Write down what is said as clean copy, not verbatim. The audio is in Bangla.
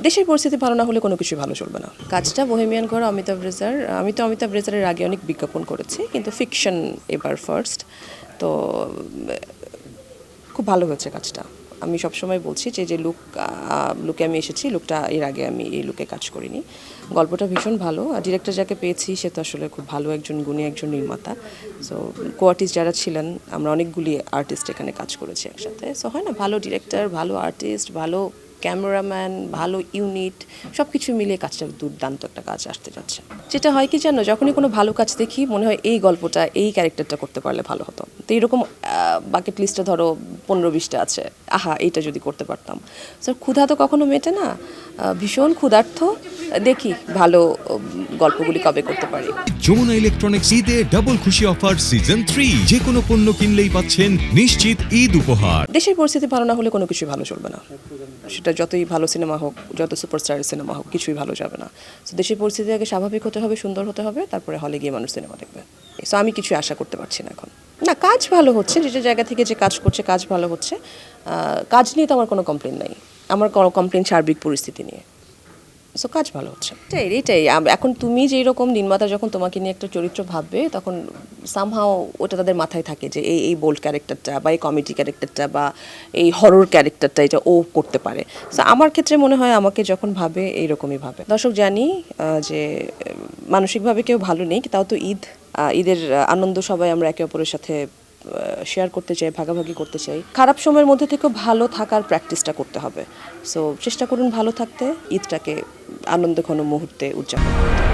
দেশের পরিস্থিতি ভালো না হলে কোনো কিছু ভালো চলবে না। কাজটা বোহেমিয়ান ঘর অমিতাভ রেজার, আমি তো অমিতাভ রেজারের আগে অনেক বিজ্ঞাপন করেছি, কিন্তু ফিকশন এবার ফার্স্ট। তো খুব ভালো হয়েছে কাজটা। আমি সবসময় বলছি যে লুকে আমি এসেছি, লুকটা এর আগে আমি এই লুকে কাজ করিনি। গল্পটা ভীষণ ভালো, আর ডিরেক্টর যাকে পেয়েছি সে তো আসলে খুব ভালো একজন গুণী একজন নির্মাতা। সো কো আর্টিস্ট যারা ছিলেন, আমরা অনেকগুলি আর্টিস্ট এখানে কাজ করেছি একসাথে। সো হয় না, ভালো ডিরেক্টর, ভালো আর্টিস্ট, ভালো ক্যামেরাম্যান, ভালো ইউনিট, সব কিছু মিলিয়ে কাজটা দুর্দান্ত একটা কাজ আসতে যাচ্ছে। যেটা হয় কি জানো, যখনই কোনো ভালো কাজ দেখি মনে হয় এই গল্পটা, এই ক্যারেক্টারটা করতে পারলে ভালো হতো। তো এইরকম বাকেট লিস্টে ধরো 15-20টা আছে, আহা এইটা যদি করতে পারতাম। স্যার ক্ষুধা তো কখনো মেটে না, ভীষণ ক্ষুধার্থ, দেখি ভালো গল্পগুলি কবে করতে পারি। যমুনা ইলেকট্রনিক্স ঈদে ডাবল খুশি অফার সিজন 3, যে কোনো পণ্য কিনলেই পাচ্ছেন নিশ্চিত ঈদ উপহার। দেশের পরিস্থিতি ভালো না হলে কোনো কিছুই ভালো চলবে না। সেটা যতই ভালো সিনেমা হোক, যত সুপারস্টারের সিনেমা হোক, কিছুই ভালো যাবে না। সো দেশের পরিস্থিতি আগে স্বাভাবিক হতে হবে, সুন্দর হতে হবে, তারপরে হলে গিয়ে মানুষ সিনেমা দেখবে। সো আমি কিছু আশা করতে পারছি না এখন। না, কাজ ভালো হচ্ছে, যে জায়গা থেকে যে কাজ করছে কাজ ভালো হচ্ছে। কাজ নিয়ে তো আমার কোনো কমপ্লেন নাই, আমার কোনো কমপ্লেন সার্বিক পরিস্থিতি নিয়ে। সো কাজ ভালো হচ্ছে, এটাই। এখন তুমি যেই রকম নির্মাতা যখন তোমাকে নিয়ে একটা চরিত্র ভাববে, তখন সামহাও ওটা তাদের মাথায় থাকে যে এই বোল্ড ক্যারেক্টারটা বা এই কমেডি ক্যারেক্টারটা বা এই হরর ক্যারেক্টারটা এটা ও করতে পারে। সো আমার ক্ষেত্রে মনে হয় আমাকে যখন ভাবে এইরকমই ভাবে। দর্শক জানি যে মানসিকভাবে কেউ ভালো নেই, তাও তো ঈদের আনন্দ সবাই আমরা একে অপরের সাথে শেয়ার করতে চাই, ভাগাভাগি করতে চাই। খারাপ সময়ের মধ্যে থেকেও ভালো থাকার প্র্যাকটিসটা করতে হবে। সো চেষ্টা করুন ভালো থাকতে, ঈদটাকে আনন্দঘন মুহূর্তে উদযাপন করতে।